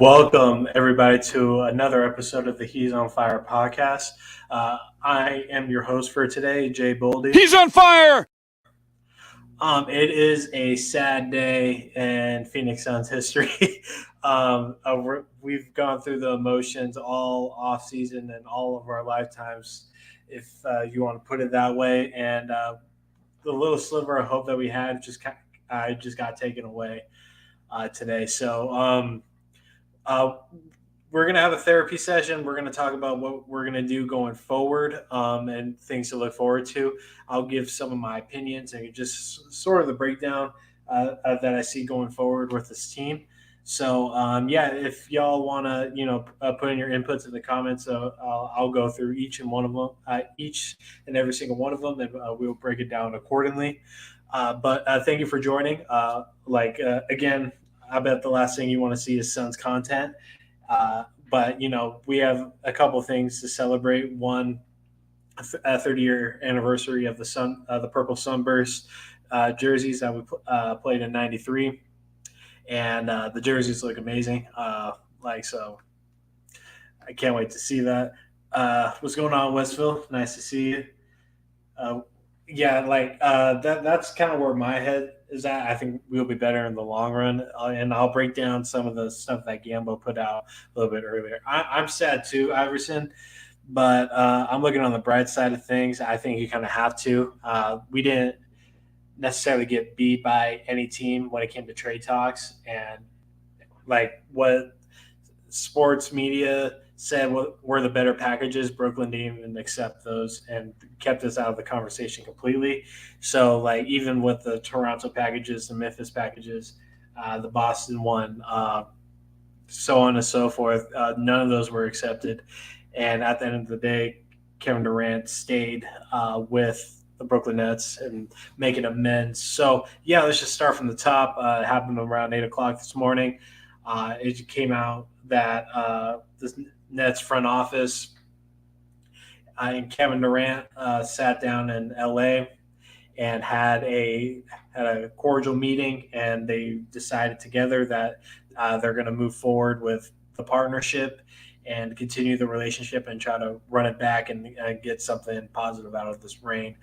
Welcome, everybody, to another episode of the He's on Fire podcast. I am your host for today, Jay Boldy. He's on fire! It is a sad day in Phoenix Suns history. We've gone through the emotions all off season and all of our lifetimes, if you want to put it that way. And the little sliver of hope that we had just got taken away today. So. We're going to have a therapy session. We're going to talk about what we're going to do going forward and things to look forward to. I'll give some of my opinions and just sort of the breakdown that I see going forward with this team. So, if y'all want to, put in your inputs in the comments, I'll go through each and every single one of them, and we'll break it down accordingly. But thank you for joining. Again, I bet the last thing you want to see is Suns content. But we have a couple things to celebrate. One, a 30-year anniversary of the Purple Sunburst jerseys that we played in '93, and the jerseys look amazing. So, I can't wait to see that. What's going on, Westville? Nice to see you. That's kind of where my head is at. I think we'll be better in the long run, and I'll break down some of the stuff that Gambo put out a little bit earlier. I'm sad too, Iverson, but I'm looking on the bright side of things. I think you kind of have to. We didn't necessarily get beat by any team when it came to trade talks, and like what sports media said were the better packages. Brooklyn didn't even accept those and kept us out of the conversation completely. So, even with the Toronto packages, the Memphis packages, the Boston one, so on and so forth, none of those were accepted. And at the end of the day, Kevin Durant stayed with the Brooklyn Nets and making amends. So, let's just start from the top. It happened around 8 o'clock this morning. It came out that this Nets front office and Kevin Durant sat down in LA and had a cordial meeting, and they decided together that they're going to move forward with the partnership and continue the relationship and try to run it back and get something positive out of this reign.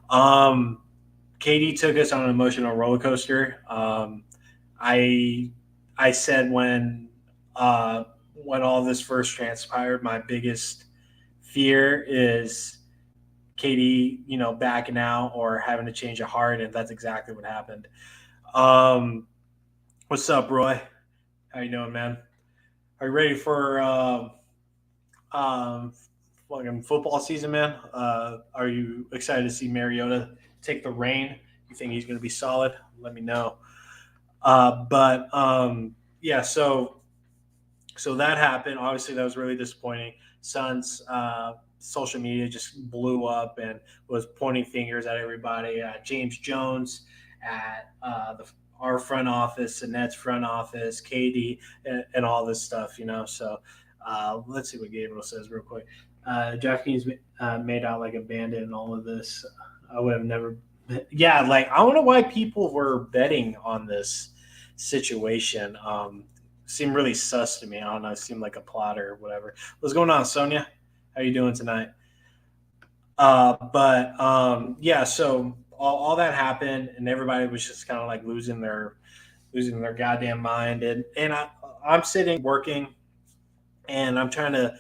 KD took us on an emotional roller coaster. I said when all this first transpired, my biggest fear is KD, backing out or having to change a heart, and that's exactly what happened. What's up, Roy? How you doing, man? Are you ready for fucking football season, man? Are you excited to see Mariota take the reign? You think he's going to be solid? Let me know. So that happened. Obviously, that was really disappointing. Suns social media just blew up and was pointing fingers at everybody. James Jones at our front office, the Nets front office, KD, and all this stuff, So let's see what Gabriel says real quick. DraftKings made out like a bandit and all of this. I would have never. Yeah, I don't know why people were betting on this situation. Seemed really sus to me. I don't know. It seemed like a plotter or whatever. What's going on, Sonia? How you doing tonight? So all that happened, and everybody was just kind of like losing their goddamn mind. And I'm sitting working, and I'm trying to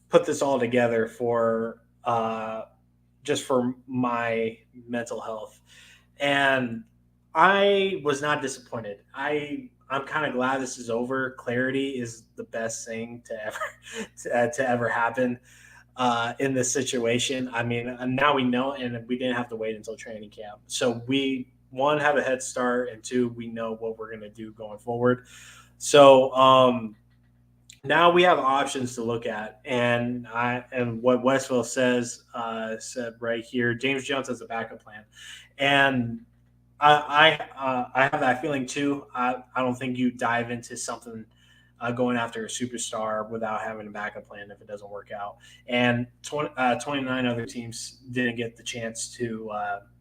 put this all together for just for my mental health. And I was not disappointed. I'm kind of glad this is over. Clarity is the best thing to ever happen in this situation. I mean, now we know, and we didn't have to wait until training camp. So we, one, have a head start, and two, we know what we're going to do going forward. So now we have options to look at, and what Westville said right here, James Jones has a backup plan, and I have that feeling too. I don't think you dive into something going after a superstar without having a backup plan if it doesn't work out. And 29 other teams didn't get the chance to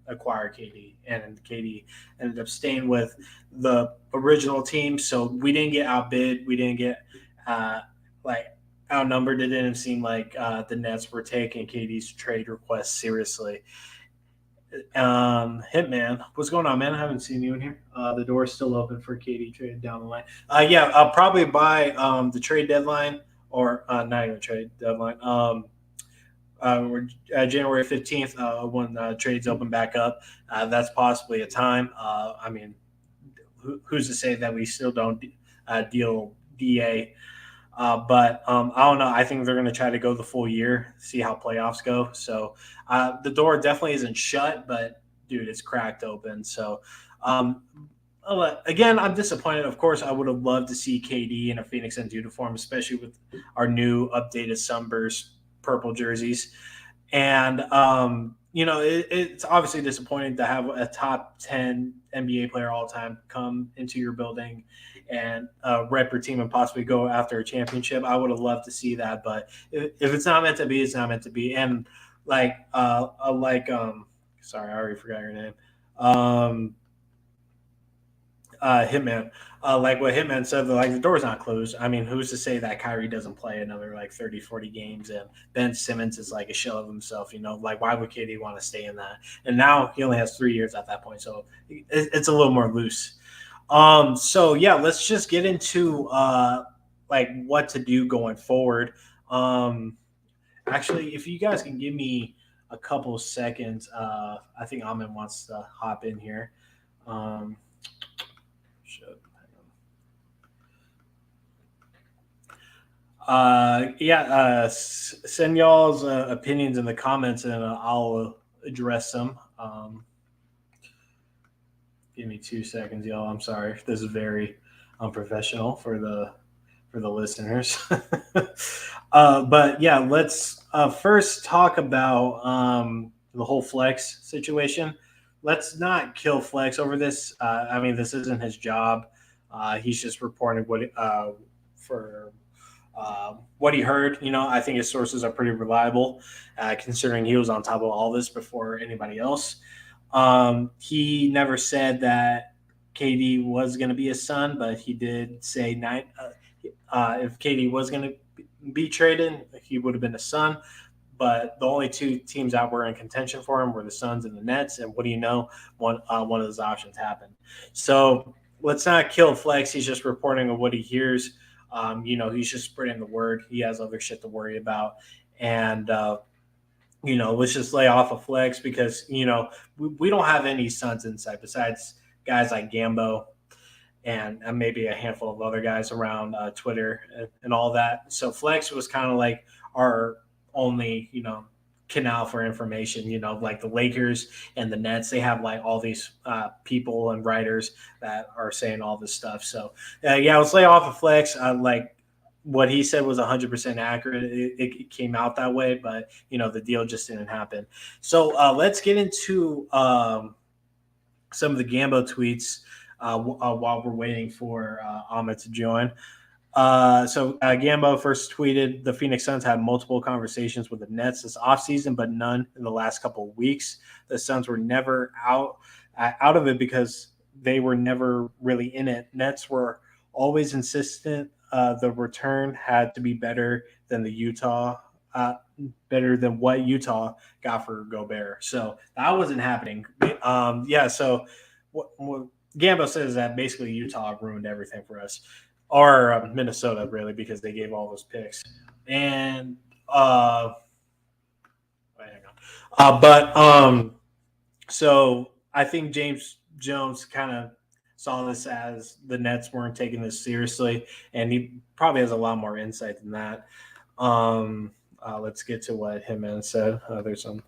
acquire KD, and KD ended up staying with the original team. So we didn't get outbid. We didn't get uh, like outnumbered. It didn't seem like the Nets were taking KD's trade request seriously. Hitman, what's going on, man? I haven't seen you in here. The door's still open for KD trade down the line. Yeah, I'll probably buy the trade deadline or not even trade deadline. January 15th, when trades open back up. That's possibly a time. I mean, who's to say that we still don't deal DA? But I don't know. I think they're going to try to go the full year, see how playoffs go. So the door definitely isn't shut, but dude, it's cracked open. So um, again, I'm disappointed. Of course, I would have loved to see KD in a Phoenix Suns uniform, especially with our new updated Sunburst purple jerseys. And it's obviously disappointing to have a top 10 NBA player all time come into your building and rep your team and possibly go after a championship. I would have loved to see that, but if it's not meant to be, it's not meant to be. And sorry, I already forgot your name. Um, Hitman. Like what Hitman said, like the door's not closed. I mean, who's to say that Kyrie doesn't play another like 30, 40 games and Ben Simmons is like a shell of himself, Like why would KD want to stay in that? And now he only has 3 years at that point, so it's a little more loose. So yeah, let's just get into like what to do going forward. Actually, if you guys can give me a couple seconds, I think Amin wants to hop in here. Um, yeah, send y'all's opinions in the comments and I'll address them. Give me 2 seconds, y'all. I'm sorry. This is very unprofessional for the listeners. But yeah, let's first talk about the whole Flex situation. Let's not kill Flex over this. I mean, this isn't his job. He's just reporting for what he heard. I think his sources are pretty reliable, considering he was on top of all this before anybody else. He never said that KD was going to be his son, but he did say if KD was going to be traded, he would have been a son. But the only two teams that were in contention for him were the Suns and the Nets. And what do you know? One of those options happened. So let's not kill Flex. He's just reporting on what he hears. He's just spreading the word. He has other shit to worry about. And let's just lay off of Flex because, we don't have any Suns inside besides guys like Gambo and maybe a handful of other guys around Twitter and all that. So Flex was kind of like our only, canal for information. Like the Lakers and the Nets, they have like all these people and writers that are saying all this stuff. So yeah, let's lay off of Flex. Like what he said was 100% accurate. It came out that way, but the deal just didn't happen. So let's get into some of the Gambo tweets while we're waiting for Ahmed to join. Gambo first tweeted the Phoenix Suns had multiple conversations with the Nets this offseason, but none in the last couple of weeks. The Suns were never out of it because they were never really in it. Nets were always insistent the return had to be better than better than what Utah got for Gobert. So that wasn't happening. Yeah. So what Gambo says that basically Utah ruined everything for us, or Minnesota really, because they gave all those picks. And hang on. So I think James Jones kind of saw this as the Nets weren't taking this seriously, and he probably has a lot more insight than that. Let's get to what Hitman said. There's some.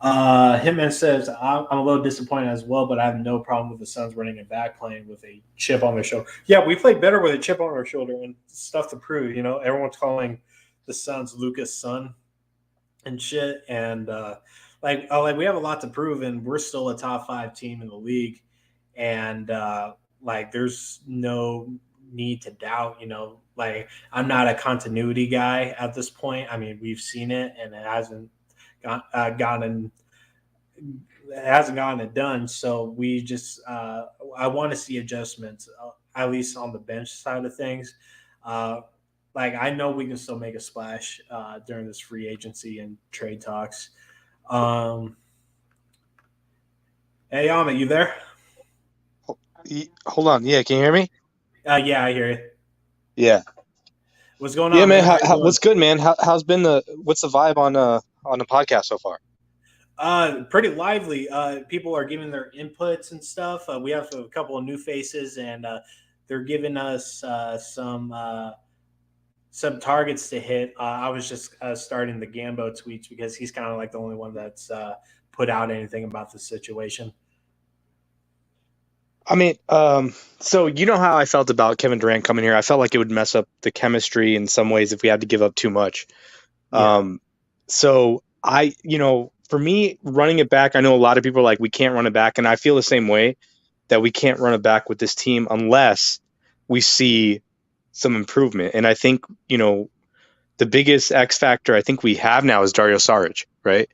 Hitman says, I'm a little disappointed as well, but I have no problem with the Suns running it back playing with a chip on their shoulder. Yeah, we played better with a chip on our shoulder and stuff to prove. Everyone's calling the Suns Luka's son and shit. And like we have a lot to prove, and we're still a top 5 team in the league. And like there's no need to doubt. Like I'm not a continuity guy at this point. I mean, we've seen it, and it hasn't gotten it done. So we just I want to see adjustments, at least on the bench side of things. like I know we can still make a splash during this free agency and trade talks. Um, hey, Amit, you there? Hold on. Yeah, can you hear me? Yeah, I hear you. Yeah. What's going Yeah, on, man. man? How you doing? What's good, man? How's been what's the vibe on the podcast so far? Pretty lively. People are giving their inputs and stuff. We have a couple of new faces, and they're giving us some targets to hit. I was just starting the Gambo tweets because he's kind of like the only one that's put out anything about the situation. I mean, so you know how I felt about Kevin Durant coming here. I felt like it would mess up the chemistry in some ways if we had to give up too much. Yeah, Um, so for me, running it back, I know a lot of people are like, we can't run it back, and I feel the same way that we can't run it back with this team unless we see some improvement. And I think the biggest X factor I think we have now is Dario Saric, right?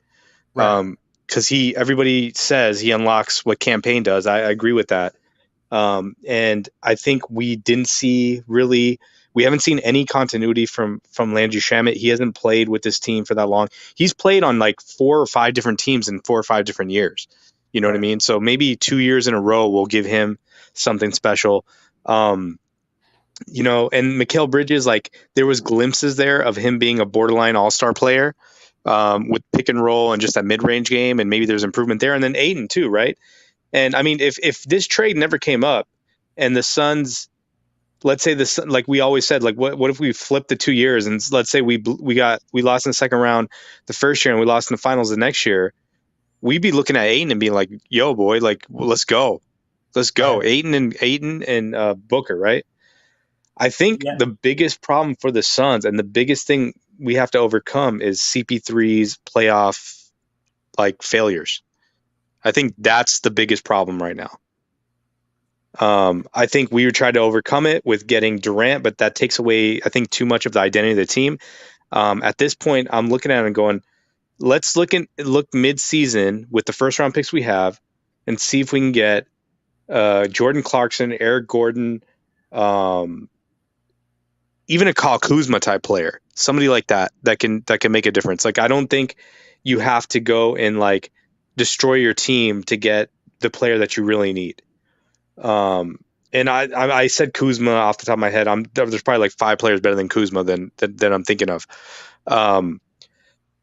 right, Because everybody says he unlocks what campaign does. I agree with that. And I think we haven't seen any continuity from Landry Shamet. He hasn't played with this team for that long. He's played on like 4 or 5 different teams in 4 or 5 different years. You know what I right. mean? So maybe 2 years in a row will give him something special. Um, and Mikal Bridges, like there was glimpses there of him being a borderline all-star player with pick and roll and just that mid-range game, and maybe there's improvement there. And then Aiden too, right? And I mean, if this trade never came up, and the Suns, let's say like we always said, like what if we flipped the 2 years, and let's say we lost in the second round the first year, and we lost in the finals the next year, we'd be looking at Aiden and being like, "Yo, boy, like let's go, Right. Aiden and Booker, right?" I think Yeah. the biggest problem for the Suns and the biggest thing we have to overcome is CP3's playoff like failures. I think that's the biggest problem right now. I think we tried to overcome it with getting Durant, but that takes away, I think, too much of the identity of the team. At this point, I'm looking at it and going, let's look mid-season with the first round picks we have, and see if we can get Jordan Clarkson, Eric Gordon, um, even a Kyle Kuzma type player, somebody like that can make a difference. Like I don't think you have to go and like destroy your team to get the player that you really need. Um, and I said Kuzma off the top of my head. There's probably like 5 players better than Kuzma than I'm thinking of. Um,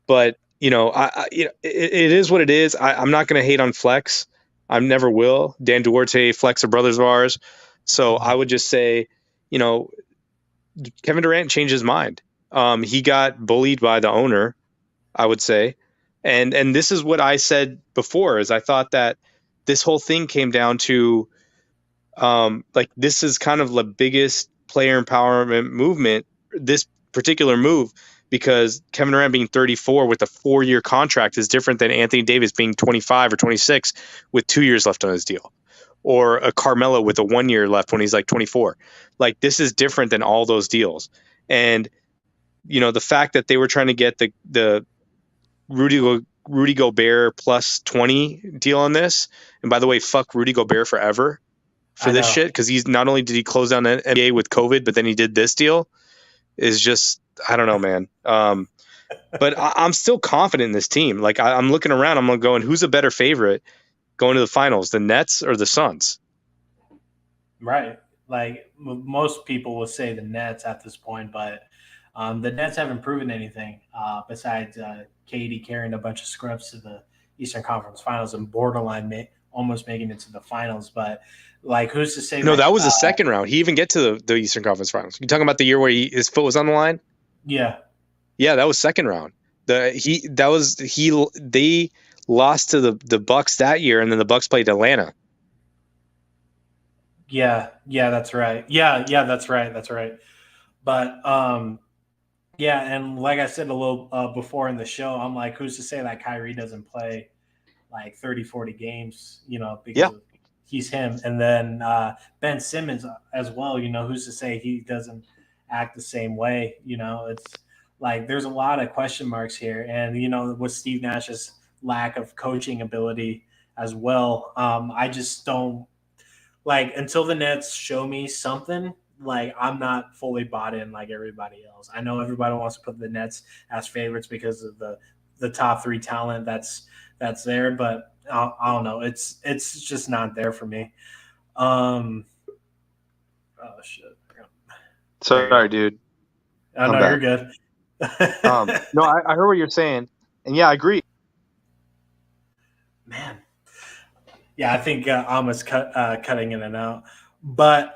but it is what it is. I'm not going to hate on Flex. I never will. Dan Duarte, Flex are brothers of ours. So I Mhm. would just say, you know, Kevin Durant changed his mind. He got bullied by the owner, I would say. And this is what I said before is I thought that this whole thing came down to like this is kind of the biggest player empowerment movement, this particular move, because Kevin Durant being 34 with a 4-year contract is different than Anthony Davis being 25 or 26 with 2 years left on his deal, or a Carmelo with a 1 year left when he's like 24. Like this is different than all those deals. And the fact that they were trying to get the Rudy Rudy Gobert plus 20 deal on this, and by the way, fuck Rudy Gobert forever for I this know. shit, because he's not only did he close down the NBA with COVID, but then he did this deal. Is just I don't know, man. But I'm still confident in this team. Like I'm looking around, I'm going, who's a better favorite going to the finals, the Nets or the Suns? Right. Like most people will say the Nets at this point, but the Nets haven't proven anything besides Katie carrying a bunch of scrubs to the Eastern Conference Finals and borderline almost making it to the finals. But like, who's to say No, that? that was the second round. He even get to the Eastern Conference Finals. You talking about the year where his foot was on the line? Yeah, Yeah, that was second round. They lost to the Bucks that year, and then the Bucks played Atlanta. yeah, that's right. Yeah, that's right. That's right. But yeah, and like I said a little before in the show, I'm like, who's to say that Kyrie doesn't play like 30, 40 games, Yeah, because of he's him. And then Ben Simmons as well, who's to say he doesn't act the same way? It's like there's a lot of question marks here. And, with Steve Nash's lack of coaching ability as well, I just don't like until the Nets show me something like I'm not fully bought in like everybody else. I know everybody wants to put the Nets as favorites because of the top three talent that's there, but I don't know. It's just not there for me. Um, oh shit. There you Sorry, go. dude. Oh I'm no, you're back. good. No, I heard what you're saying, and yeah, I agree. Man, yeah, I think Alma's cutting in and out. But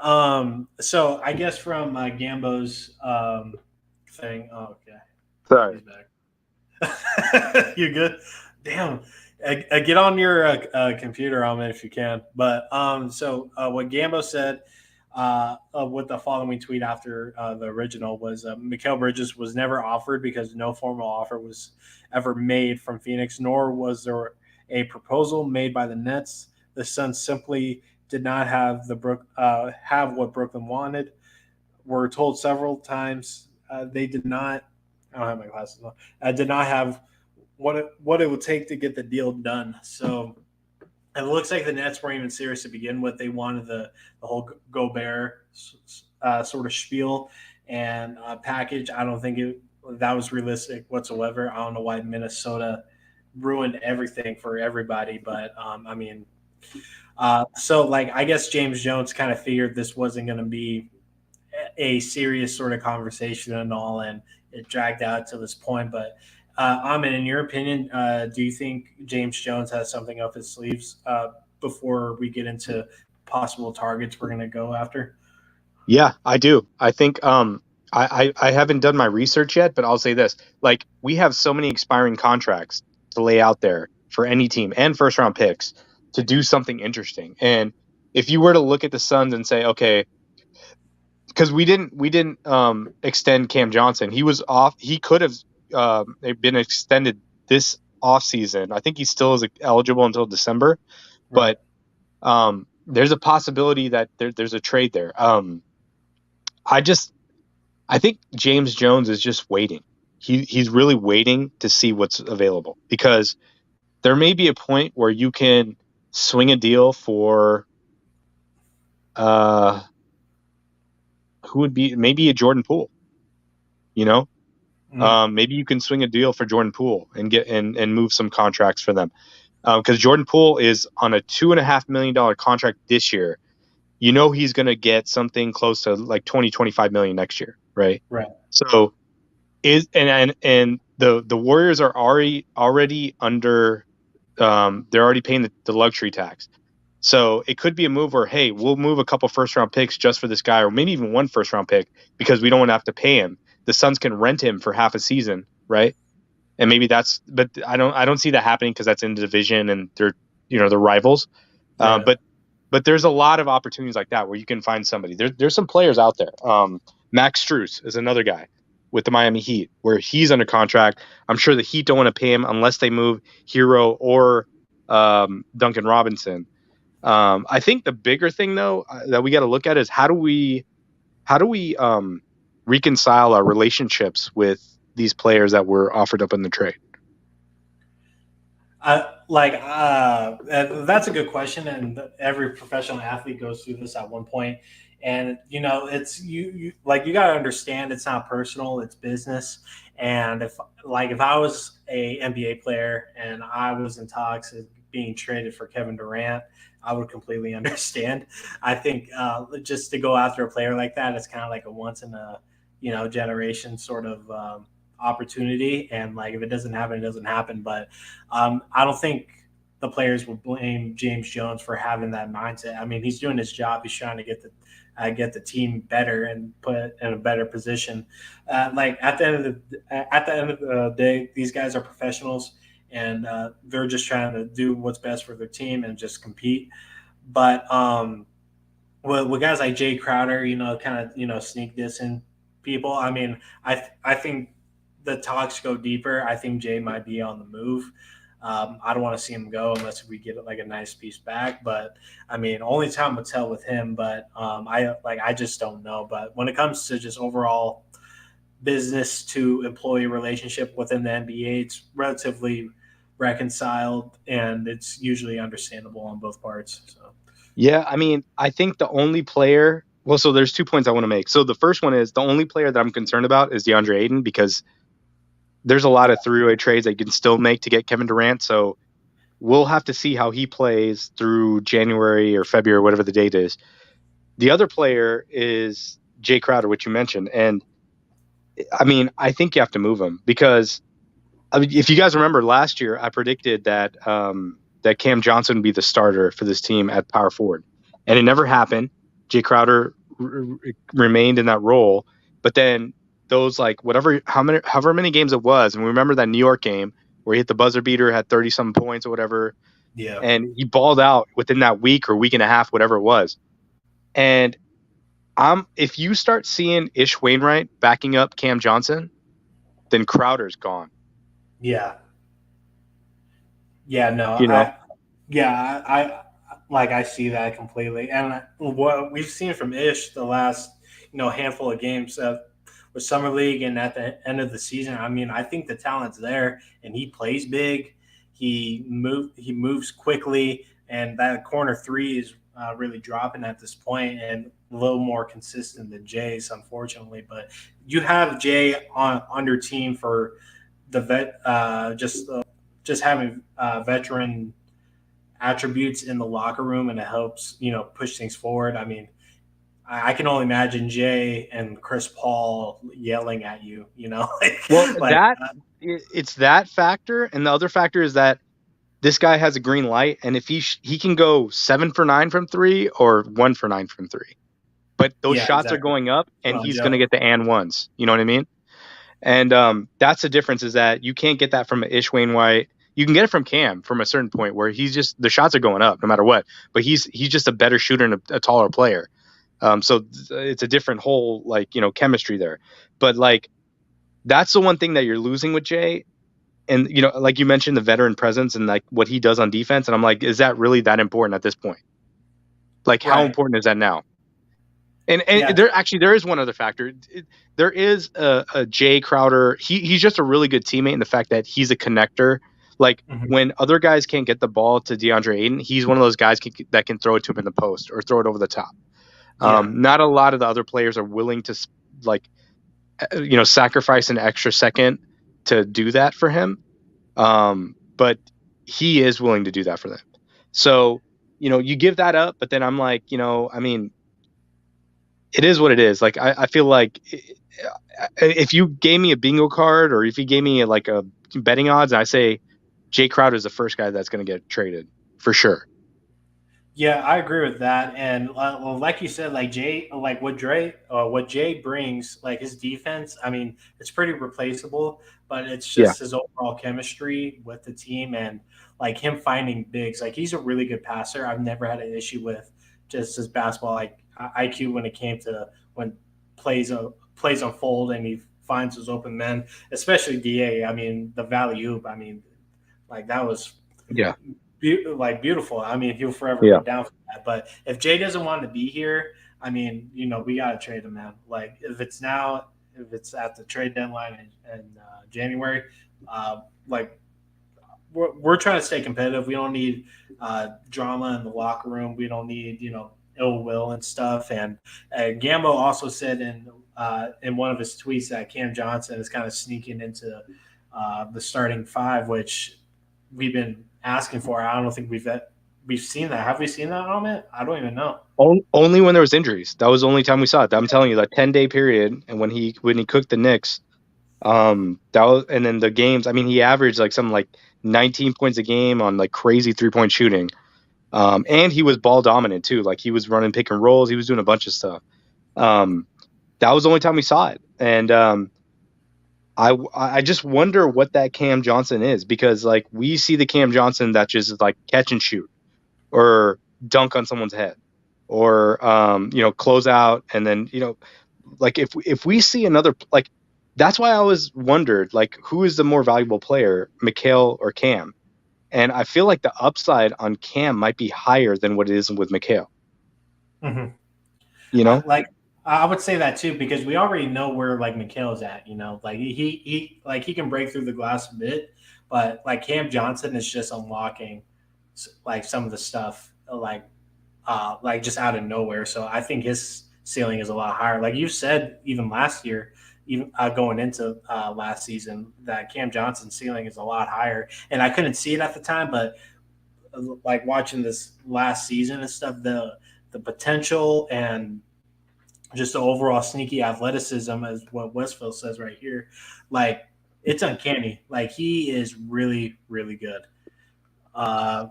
so I guess from Gambo's thing. Oh, okay, Sorry. he's back. You good? Damn. Get on your computer, Alma, if you can. But so what Gambo said with the following tweet after the original was Mikal Bridges was never offered because no formal offer was ever made from Phoenix, nor was there a proposal made by the Nets. The Suns simply did not have have what Brooklyn wanted. We're told several times they did not. I don't have my glasses on. Did not have what it would take to get the deal done. So it looks like the Nets weren't even serious to begin with. They wanted the whole Gobert sort of spiel and package. I don't think that was realistic whatsoever. I don't know why Minnesota ruined everything for everybody, but I mean, so like I guess James Jones kind of figured this wasn't going to be a serious sort of conversation and all, and it dragged out to this point. But Amin, in your opinion, do you think James Jones has something up his sleeves before we get into possible targets we're going to go after? Yeah, I do. I think I haven't done my research yet, but I'll say this. Like we have so many expiring contracts to lay out there for any team and first round picks to do something interesting. And if you were to look at the Suns and say, okay, because we didn't extend Cam Johnson. He was off. He could have been extended this off season. I think he still is eligible until December, Right. but there's a possibility that there's a trade there. I just I think James Jones is just waiting. He's really waiting to see what's available because there may be a point where you can swing a deal for uh who would be maybe a Jordan Poole, you know? Mm, Maybe you can swing a deal for Jordan Poole and get and move some contracts for them. Because Jordan Poole is on a $2.5 million contract this year. You know he's going to get something close to like 20-25 million next year, right? right. So and the Warriors are already under they're already paying the luxury tax. So it could be a move where, hey, we'll move a couple first round picks just for this guy, or maybe even one first round pick because we don't want to have to pay him. The Suns can rent him for half a season, right? And maybe but I don't see that happening because that's in the division and they're rivals. Yeah. But there's a lot of opportunities like that where you can find somebody. There's some players out there. Max Strus is another guy with the Miami Heat where he's under contract. I'm sure the Heat don't want to pay him unless they move Hero or Duncan Robinson. I think the bigger thing though that we got to look at is how do we reconcile our relationships with these players that were offered up in the trade. That's a good question, and every professional athlete goes through this at one point. And it's you like you got to understand it's not personal, it's business. And if I was a NBA player and I was in talks of being traded for Kevin Durant, I would completely understand. I think just to go after a player like that, it's kind of like a once in a generation sort of opportunity. And like if it doesn't happen, it doesn't happen. But I don't think the players will blame James Jones for having that mindset. I mean, he's doing his job. He's trying to get the team better and put it in a better position. Like at the end of the day, these guys are professionals, and they're just trying to do what's best for their team and just compete. But with guys like Jay Crowder, kind of sneak dissing people. I mean, I think the talks go deeper. I think Jay might be on the move. I don't want to see him go unless we get like a nice piece back. But I mean, only time will tell with him. But I just don't know. But when it comes to just overall business to employee relationship within the NBA, it's relatively reconciled and it's usually understandable on both parts. So Yeah, I mean, I think the only player Well, so there's 2 points I want to make. So the first one is the only player that I'm concerned about is DeAndre Ayton because there's a lot of three-way trades that you can still make to get Kevin Durant. So we'll have to see how he plays through January or February, whatever the date is. The other player is Jay Crowder, which you mentioned. And I mean, I think you have to move him because I mean, if you guys remember last year, I predicted that that Cam Johnson would be the starter for this team at power forward, and it never happened. Jay Crowder remained in that role, but then those like however many games it was, and we remember that New York game where he hit the buzzer beater, had 30 some points or whatever, Yeah. and he balled out within that week or week and a half, whatever it was. And if you start seeing Ish Wainwright backing up Cam Johnson, then Crowder's gone. Yeah. Yeah. No. You know, Yeah. I see that completely, and what we've seen from Ish the last handful of games with summer league and at the end of the season. I mean, I think the talent's there, and he plays big. He moves quickly, and that corner three is really dropping at this point, and a little more consistent than Jay's, unfortunately. But you have Jay on your team for the vet, just having veteran attributes in the locker room, and it helps push things forward. I mean, I can only imagine Jay and Chris Paul yelling at you, well, like it's that factor, and the other factor is that this guy has a green light, and if he can go 7 for 9 from three or 1 for 9 from three, but those yeah, shots are exactly. going up, Come and on, he's going to Joe. get the and ones. You know what I mean? And that's the difference is that you can't get that from Ish Wainwright. You can get it from Cam from a certain point where he's just the shots are going up no matter what, but he's just a better shooter and a taller player. So it's a different whole chemistry there. But like that's the one thing that you're losing with Jay. And like you mentioned, the veteran presence and like what he does on defense. And I'm like, is that really that important at this point? Like, how Right. important is that now? And Yeah. there is one other factor. There is a Jay Crowder. He's just a really good teammate in the fact that he's a connector. Like Mhm. when other guys can't get the ball to DeAndre Ayton, he's one of those guys that can throw it to him in the post or throw it over the top. Yeah. Not a lot of the other players are willing to like sacrifice an extra second to do that for him. But he is willing to do that for them. So you give that up, but then I'm like, I mean, it is what it is. Like I feel like if you gave me a bingo card or if you gave me like a betting odds, I say Jay Crowder is the first guy that's going to get traded for sure. Yeah, I agree with that. And well, like you said, like Jay, like what Jay brings, like his defense. I mean, it's pretty replaceable, but it's Yeah. just his overall chemistry with the team and like him finding bigs. Like he's a really good passer. I've never had an issue with just his basketball like IQ when it came to when plays unfold and he finds his open men, especially Da. I mean, the value. I mean, like that was Yeah. beautiful. I mean, he'll forever Yeah. go down for that. But if Jay doesn't want to be here, I mean, we got to trade him, man. Like if it's now, if it's at the trade deadline in January, like we're trying to stay competitive. We don't need drama in the locker room. We don't need ill will and stuff. And Gambo also said in one of his tweets that Cam Johnson is kind of sneaking into the starting five, which we've been asking for. I don't think we've seen that. Have we seen that on it? I don't even know. Only when there was injuries. That was the only time we saw it. I'm telling you, that 10-day period, and when he cooked the Knicks, that was, and then the games. I mean, he averaged like something like 19 points a game on like crazy 3-point shooting. And he was ball dominant too. Like he was running pick and rolls. He was doing a bunch of stuff. Um, that was the only time we saw it. And I just wonder what that Cam Johnson is because like we see the Cam Johnson that just is like catch and shoot or dunk on someone's head or close out and then like if we see another like that's why I always wondered like who is the more valuable player, Mikal or Cam? And I feel like the upside on Cam might be higher than what it is with Mikal. Mm-hmm. You know? Like I would say that too because we already know where like Mikhail's at. Like he can break through the glass a bit, but like Cam Johnson is just unlocking like some of the stuff like just out of nowhere. So I think ceiling is a lot higher. Like you said, even last year, even going into last season, that Cam Johnson's ceiling is a lot higher, and I couldn't see it at the time, but like watching this last season and stuff, the potential and just the overall sneaky athleticism, as what Westfield says right here, like it's uncanny. Like he is really, really good. Uh,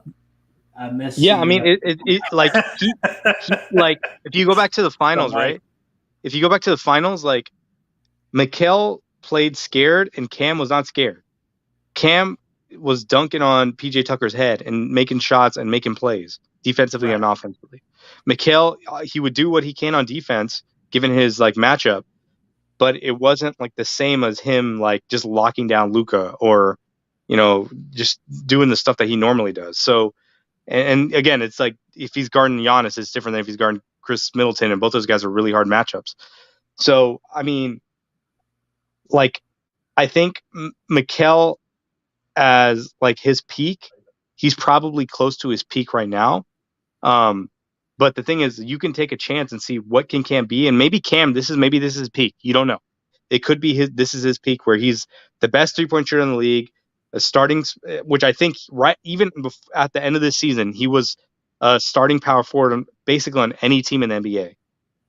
I miss Yeah, I seeing mean, that. like he like if you go back to the The finals, mic. right? If you go back to the finals, like Mikal played scared and Cam was not scared. Cam was dunking on PJ Tucker's head and making shots and making plays defensively Right. and offensively. Mikal, he would do what he can on defense given his like matchup, but it wasn't like the same as him like just locking down Luka or just doing the stuff that he normally does. So and again, it's like if he's guarding Giannis, it's different than if he's guarding Chris Middleton, and both those guys are really hard matchups. So I mean, like I think Mikal as like his peak, he's probably close to his peak right now. Um, but the thing is, you can take a chance and see what can Cam be, and maybe Cam, maybe this is his peak. You don't know. It could be this is his peak where he's the best 3-point shooter in the league, starting, which I think right even at the end of this season he was a starting power forward basically on any team in the NBA.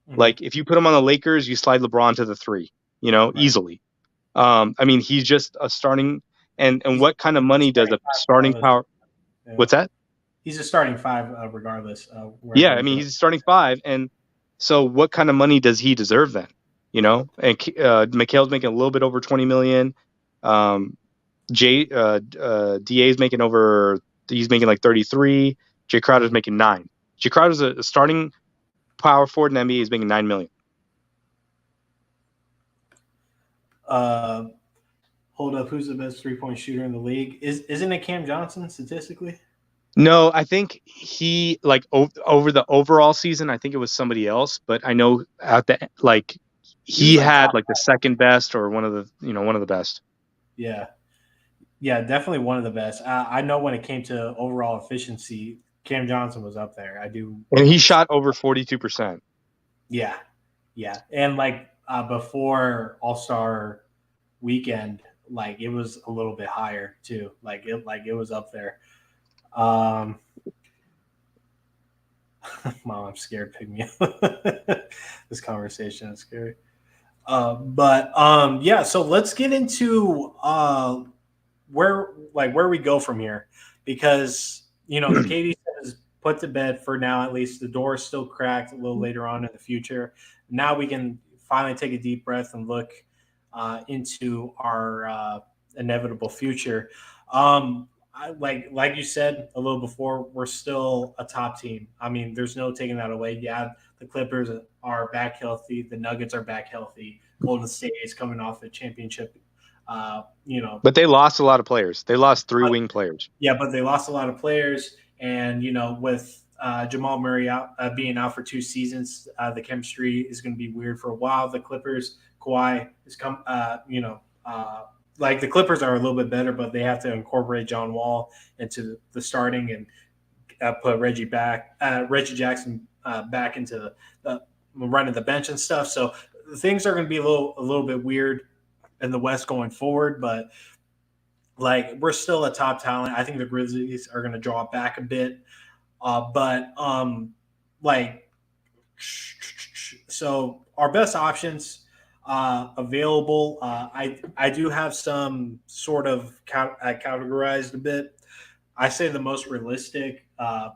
Mm-hmm. Like if you put him on the Lakers, you slide LeBron to the three, Right. easily. I mean, he's just a starting, and He's what kind of a money does starting a five starting regardless. power? Yeah. What's that? He's a starting five regardless Yeah, wherever I he mean, goes. he's starting five, and so what kind of money does he deserve then? And Mikhail's making a little bit over 20 million. Um, Da is making over. He's making like 33. Jay Crowder's Mm-hmm. making 9. Jay Crowder's a starting power forward in the NBA. He's making 9 million. Uh, hold up, who's the best 3-point shooter in the league? Isn't it Cam Johnson statistically? No, I think he like over the overall season. I think it was somebody else, but I know at the like He was he like had top like the second best or one of the best. Yeah, yeah, definitely one of the best. I know when it came to overall efficiency, Cam Johnson was up there. I do And he understand. shot over 42%. Yeah, yeah, and like before All Star weekend, like it was a little bit higher too. Like it was up there. Um, Mom, I'm scared. Pick me up. This conversation is scary. But yeah. So let's get into where we go from here, because the KD set is put to bed for now. At least the door is still cracked a little later on in the future. Now we can finally take a deep breath and look into our inevitable future. Like you said a little before, we're still a top team. I mean, there's no taking that away. Yeah, the Clippers are back healthy. The Nuggets are back healthy. Golden State is coming off the championship. Uh, you know, But they lost a lot of players. They lost three but wing players. yeah, but they lost a lot of players, and with Jamal Murray being out for 2 seasons, the chemistry is going to be weird for a while. The Clippers, Kawhi is like the Clippers are a little bit better, but they have to incorporate John Wall into the starting and put Reggie Jackson back into the running the bench and stuff. So things are going to be a little bit weird in the West going forward, but like we're still a top talent. I think the Grizzlies are going to draw back a bit, but like so our best options available. I do have some sort of categorized a bit. I say the most realistic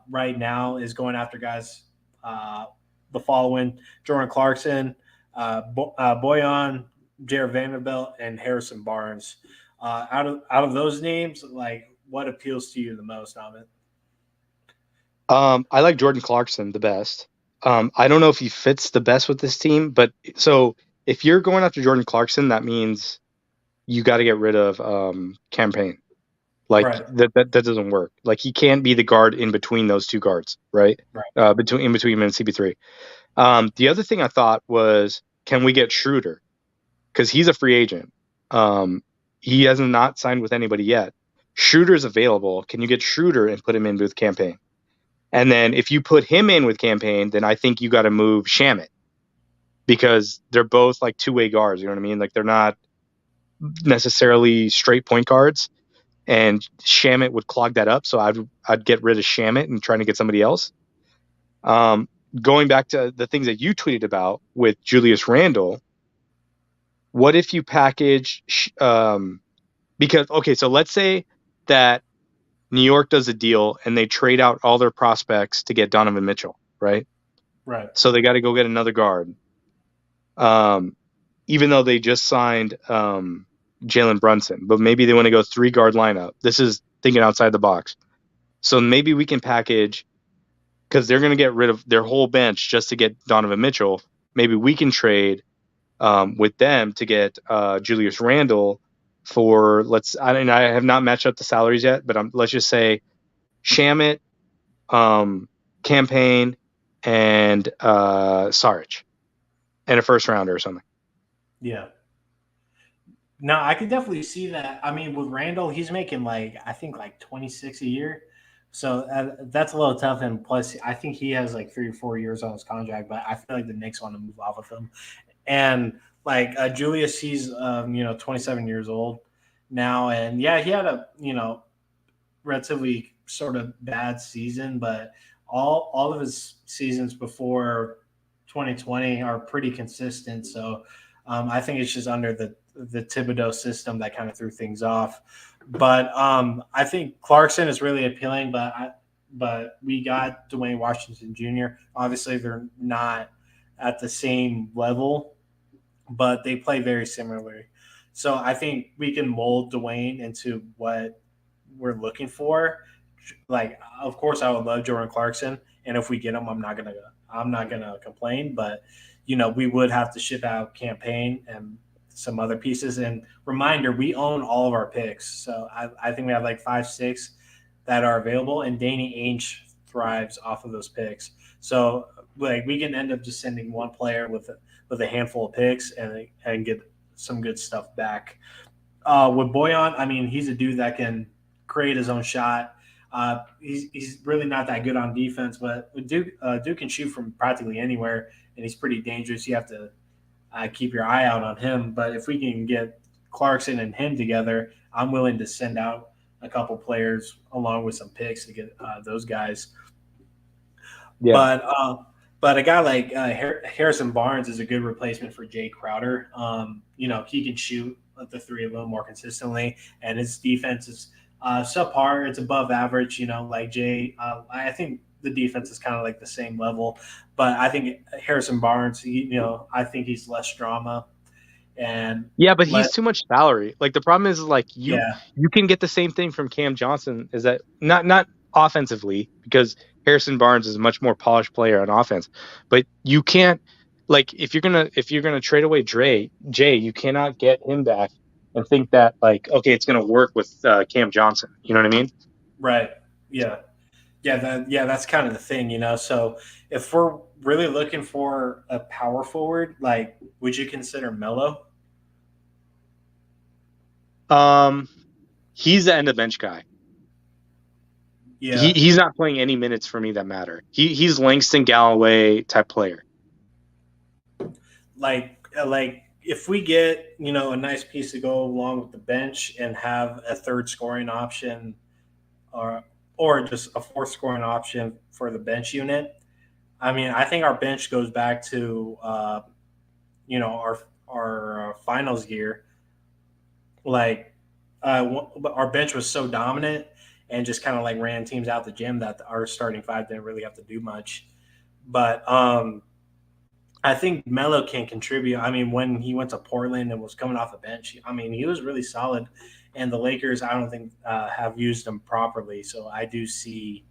right now is going after guys the following: Jordan Clarkson, Boyan, Jared Vanderbilt, and Harrison Barnes. Out of those names, like what appeals to you the most, Amit? I like Jordan Clarkson the best. I don't know if he fits the best with this team, but so if you're going after Jordan Clarkson, that means you got to get rid of campaign. Like Right, that doesn't work. Like he can't be the guard in between those two guards, right? right. Between him and CP3. The other thing I thought was, can we get Schroeder? Because he's a free agent. He has not signed with anybody yet. Schroeder's available. Can you get Schroeder and put him in with campaign? And then if you put him in with campaign, then I think you got to move Shamit. because they're both like two-way guards. You know what I mean? Like they're not necessarily straight point guards, and Shamit would clog that up. So I'd get rid of Shamit and trying to get somebody else. Um, Going back to the things that you tweeted about with Julius Randle, what if you package because okay, so let's say that New York does a deal and they trade out all their prospects to get Donovan Mitchell, right? Right. So they got to go get another guard. Um, Even though they just signed Jalen Brunson, but maybe they want to go 3 guard lineup. This is thinking outside the box. So maybe we can package, because they're going to get rid of their whole bench just to get Donovan Mitchell. Maybe we can trade with them to get Julius Randle for I have not matched up the salaries yet, but let's just say Shamit, Campaign, and Saric, and a first rounder or something. Yeah. No, I could definitely see that. I mean, with Randall, he's making like I think like 26 a year, so that's a little tough. And plus, I think he has like 3 or 4 years on his contract. But I feel like the Knicks want to move off of him. And like Julius, he's 27 years old now, and yeah, he had a relatively sort of bad season, but all of his seasons before 2020 are pretty consistent. So I think it's just under the Thibodeau system that kind of threw things off. But I think Clarkson is really appealing, but we got Dwayne Washington Jr. Obviously, they're not at the same level, but they play very similarly. So I think we can mold Dwayne into what we're looking for. Like, of course, I would love Jordan Clarkson, and if we get him, I'm not gonna complain. But we would have to ship out campaign and some other pieces. And reminder, we own all of our picks, so I think we have like 5, 6 that are available, and Danny Ainge thrives off of those picks. So like we can end up just sending one player with a handful of picks and get some good stuff back. With Boyan, I mean, he's a dude that can create his own shot. He's really not that good on defense, but Duke can shoot from practically anywhere, and he's pretty dangerous. You have to keep your eye out on him. But if we can get Clarkson and him together, I'm willing to send out a couple players along with some picks to get those guys. Yeah. But a guy like Harrison Barnes is a good replacement for Jay Crowder. He can shoot at the three a little more consistently, and his defense is subpar. It's above average. Like Jay. I think the defense is kind of like the same level, but I think Harrison Barnes. I think he's less drama and Yeah, but let he's too much salary. Like the problem is like yeah you can get the same thing from Cam Johnson. Is that not offensively, because Harrison Barnes is a much more polished player on offense, but you can't, like if you're gonna trade away Jay, you cannot get him back and think that like okay it's gonna work with Cam Johnson. You know what I mean? right yeah. That's kind of the thing. So if we're really looking for a power forward, like, would you consider Melo? Um, he's the end of bench guy. Yeah, He's not playing any minutes for me that matter. He's Langston Galloway type player. like if we get a nice piece to go along with the bench and have a third scoring option, or just a fourth scoring option for the bench unit. I mean, I think our bench goes back to our finals year. Like our bench was so dominant and just kind of like ran teams out the gym that our starting five didn't really have to do much. But I think Melo can contribute. I mean, when he went to Portland and was coming off the bench, I mean, he was really solid. And the Lakers, I don't think have used him properly. So I do see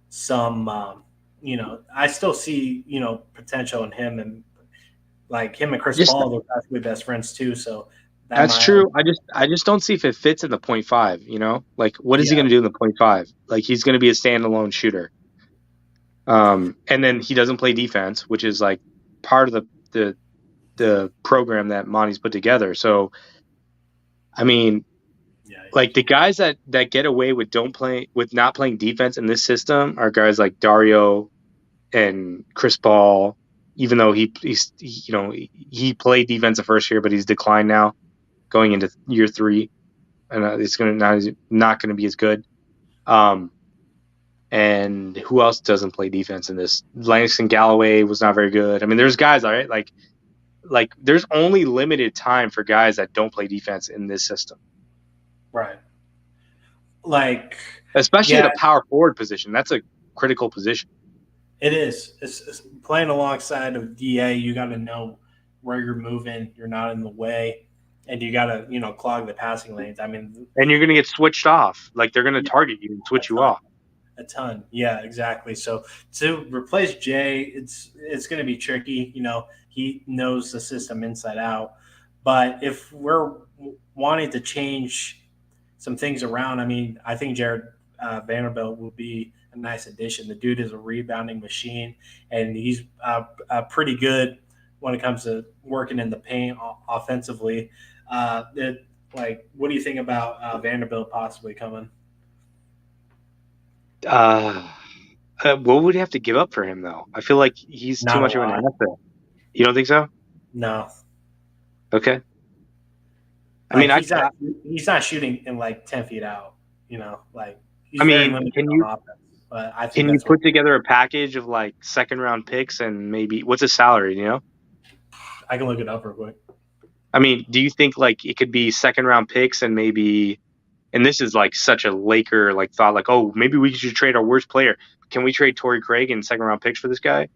some, I still see potential in him, and like him and Chris Just Paul, they're practically best friends too. So that That's might, true. I just don't see if it fits in the point five. Like what is he yeah, going to do in the point five? Like he's going to be a standalone shooter. And then he doesn't play defense, which is like part of the program that Monty's put together. So I mean, yeah, like the guys that get away with not playing defense in this system are guys like Dario and Chris Paul, even though he played defense the first year, but he's declined now going into year 3, and it's not going to be as good. And who else doesn't play defense in this? Langston Galloway was not very good. I mean, there's guys, all right, like there's only limited time for guys that don't play defense in this system, Right. Like, especially at yeah, a power forward position. That's a critical position. it is. It's playing alongside of DA. You got to know where you're moving. You're not in the way, and you got to clog the passing lanes. I mean, And you're going to get switched off. Like they're going to yeah, target you and a switch you ton, off. a ton. Yeah, exactly. So to replace Jay, it's going to be tricky. He knows the system inside out. But if we're wanting to change some things around, I mean, I think Jared Vanderbilt will be a nice addition. The dude is a rebounding machine, and he's pretty good when it comes to working in the paint offensively. What do you think about Vanderbilt possibly coming? Uh, what would you have to give up for him, though? I feel like he's too Not a much of an lot. asset. You don't think so? No, Okay. I mean, like he's not shooting in like 10 feet out. Like he's I very mean, limited on offense. But I think can you that's what put together a package of like second round picks and maybe what's his salary? I can look it up real quick. I mean, do you think like it could be second round picks and maybe, and this is like such a Laker like thought, like, oh, maybe we should trade our worst player. Can we trade Torrey Craig and second round picks for this guy?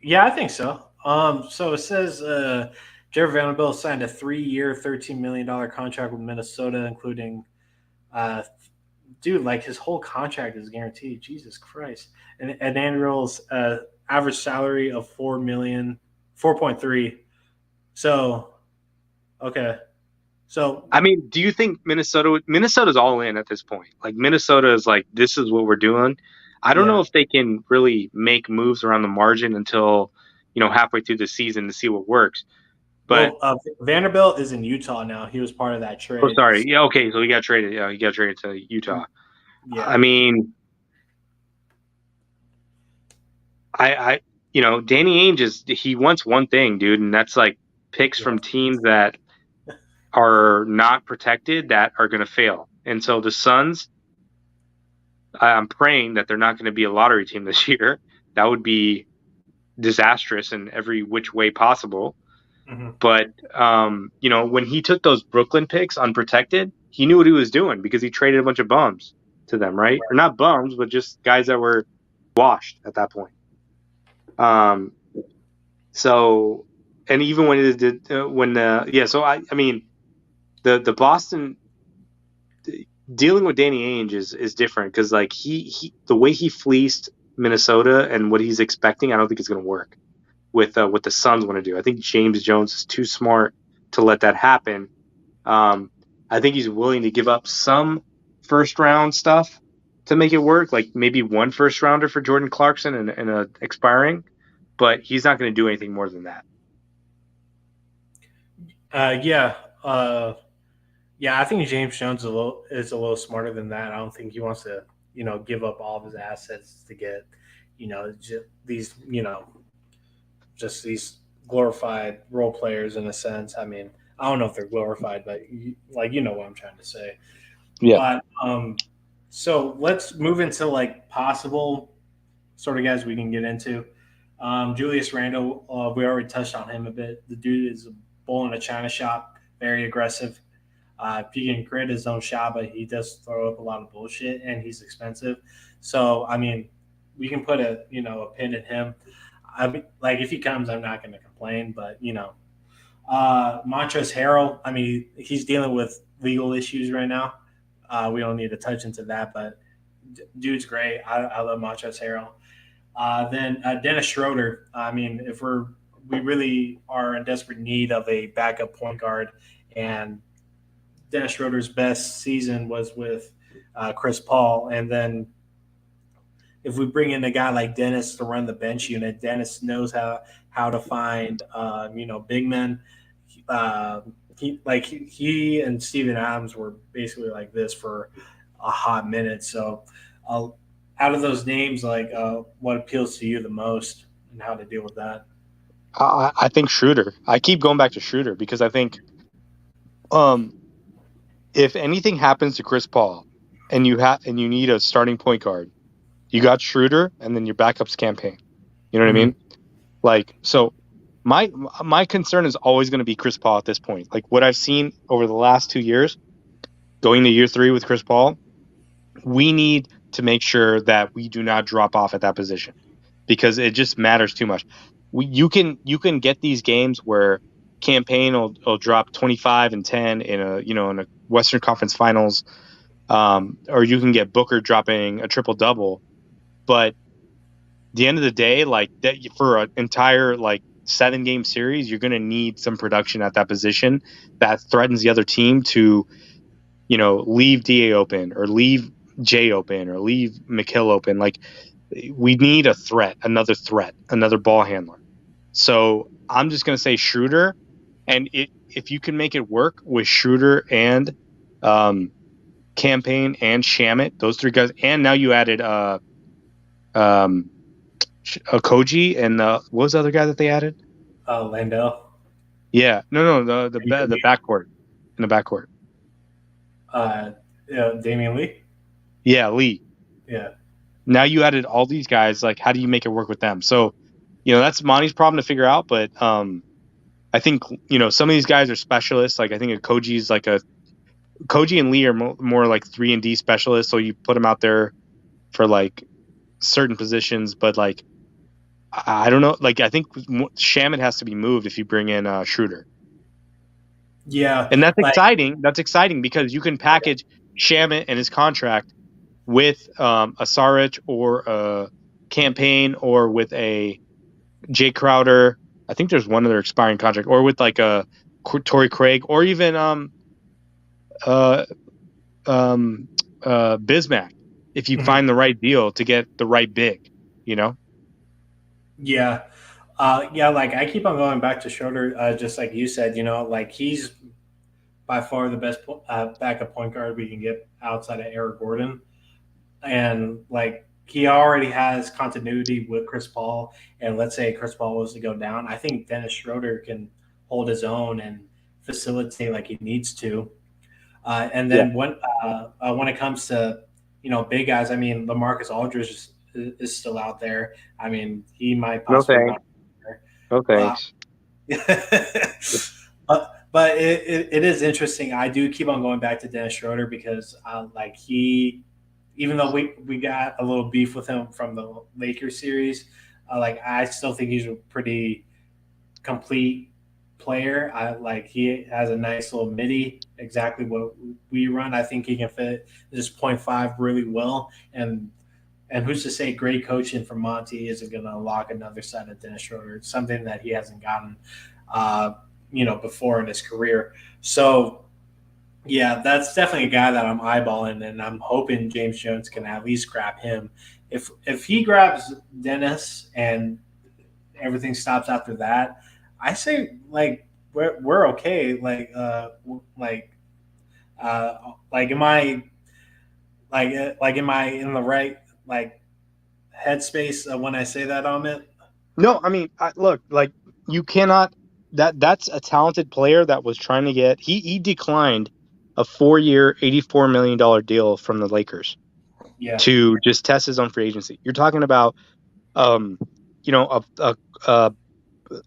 Yeah, I think so. So it says Jared Vanderbilt signed a 3-year, $13 million contract with Minnesota, including, uh, dude, like his whole contract is guaranteed. Jesus Christ, and an annual average salary of 4 million, 4.3. So okay, so I mean, do you think Minnesota's all in at this point? Like Minnesota is like, this is what we're doing. I don't know yeah. if they can really make moves around the margin until, halfway through the season to see what works. But Well, Vanderbilt is in Utah now. He was part of that oh, trade. sorry. Yeah, okay. So he got traded. Yeah, he got traded to Utah. I Yeah, mean, I Danny Ainge he wants one thing, dude, and that's like picks yeah. from teams that are not protected that are going to fail. And so the Suns, I'm praying that they're not going to be a lottery team this year. That would be disastrous in every which way possible. Hmm. But when he took those Brooklyn picks unprotected, he knew what he was doing because he traded a bunch of bums to them, right? Or not bums, but just guys that were washed at that point. So, and even when it did, when yeah, so I mean, the Boston dealing with Danny Ainge is different because like he the way he fleeced Minnesota and what he's expecting, I don't think it's going to work with what the Suns want to do. I think James Jones is too smart to let that happen. Um, I think he's willing to give up some first round stuff to make it work, like maybe one first rounder for Jordan Clarkson and expiring, but he's not going to do anything more than that. Yeah. Yeah, I think James Jones is a little smarter than that. I don't think he wants to, give up all of his assets to get, these, just these glorified role players in a sense. I mean, I don't know if they're glorified, but what I'm trying to say. Yeah. But so let's move into like possible sort of guys we can get into. Julius Randle, we already touched on him a bit. The dude is a bull in a china shop, very aggressive. If he can create his own shot, but he does throw up a lot of bullshit, and he's expensive. So I mean, we can put a pin in him. I mean, like if he comes, I'm not going to complain, but Montrezl Harrell. I mean, he's dealing with legal issues right now. We don't need to touch into that, but dude's great. I love Montrezl Harrell. Then Dennis Schroeder. I mean, if we really are in desperate need of a backup point guard, and Dennis Schroeder's best season was with Chris Paul, and then if we bring in a guy like Dennis to run the bench unit, Dennis knows how to find big men. Uh, he and Steven Adams were basically like this for a hot minute. So out of those names, like what appeals to you the most and how to deal with that? I think Schroeder. I keep going back to Schroeder because I think um, if anything happens to Chris Paul and you need a starting point guard, you got Schroeder and then your backups campaign. You know what I Mm-hmm. mean? Like so my my concern is always going to be Chris Paul at this point. Like what I've seen over the last 2 years, going to year three with Chris Paul, we need to make sure that we do not drop off at that position because it just matters too much. You can get these games where campaign will drop 25 and 10 in a in a Western Conference Finals, or you can get Booker dropping a triple double. But the end of the day, like that for an entire like 7 game series, you're going to need some production at that position that threatens the other team to leave Da open or leave J open or leave McHill open. Like we need a threat, another ball handler. So I'm just going to say Schroeder, and if you can make it work with Schroeder and um, Campaign and Shamit, those three guys, and now you added um, Koji and what was the other guy that they added? Landell, Yeah, no, the backcourt in the backcourt. uh, Damian Lee. Yeah, Lee. Yeah, Now you added all these guys. Like, how do you make it work with them? So, that's Monty's problem to figure out. But I think some of these guys are specialists. Like, I think a Koji's like a Koji and Lee are more like 3-and-D specialists. So you put them out there for like certain positions. But like, I don't know. Like, I think Shamit has to be moved if you bring in Schroeder, yeah, and that's like exciting. That's exciting because you can package Shamit and his contract with a Saric or a Campaign or with a Jay Crowder. I think there's one other expiring contract, or with like a Torrey Craig, or even uh um Bismack, if you mhm. find the right deal to get the right big, you know. Yeah. Yeah, like I keep on going back to Schroeder, just like you said, like he's by far the best backup point guard we can get outside of Eric Gordon. And like he already has continuity with Chris Paul. And let's say Chris Paul was to go down, I think Dennis Schroeder can hold his own and facilitate like he needs to. And Yeah. then when it comes to big guys, I mean LaMarcus Aldridge is still out there. I mean he might No possibly thanks. not. Be there. No Uh, thanks. but it is interesting. I do keep on going back to Dennis Schroeder because like even though we got a little beef with him from the Lakers series, like I still think he's a pretty complete player. I like he has a nice little midi, exactly what we run. I think he can fit this point five really well. And who's to say great coaching from Monty isn't going to unlock another side of Dennis Schroeder? It's something that he hasn't gotten, uh, before in his career. So yeah, that's definitely a guy that I'm eyeballing, and I'm hoping James Jones can at least grab him. If he grabs Dennis and everything stops after that, I say like we're okay. Like am I like am I in the right like headspace when I say that on it? No, I mean, look, like you cannot. That's a talented player that was trying to get. He declined a 4-year, $84 million deal from the Lakers Yeah. to just test his own free agency. You're talking about, um, you know,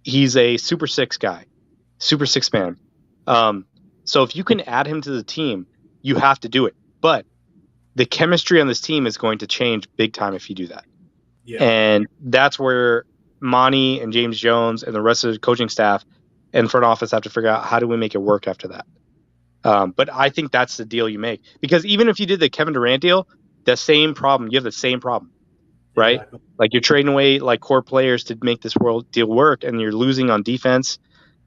he's a Super Six guy, Super Six man. Um, so if you can add him to the team, you have to do it. But the chemistry on this team is going to change big time if you do that. Yeah. And that's where Monty and James Jones and the rest of the coaching staff and front office have to figure out how do we make it work after that. But I think that's the deal you make because even if you did the Kevin Durant deal, the same problem, you have the same problem, right? Exactly. Like you're trading away like core players to make this world deal work, and you're losing on defense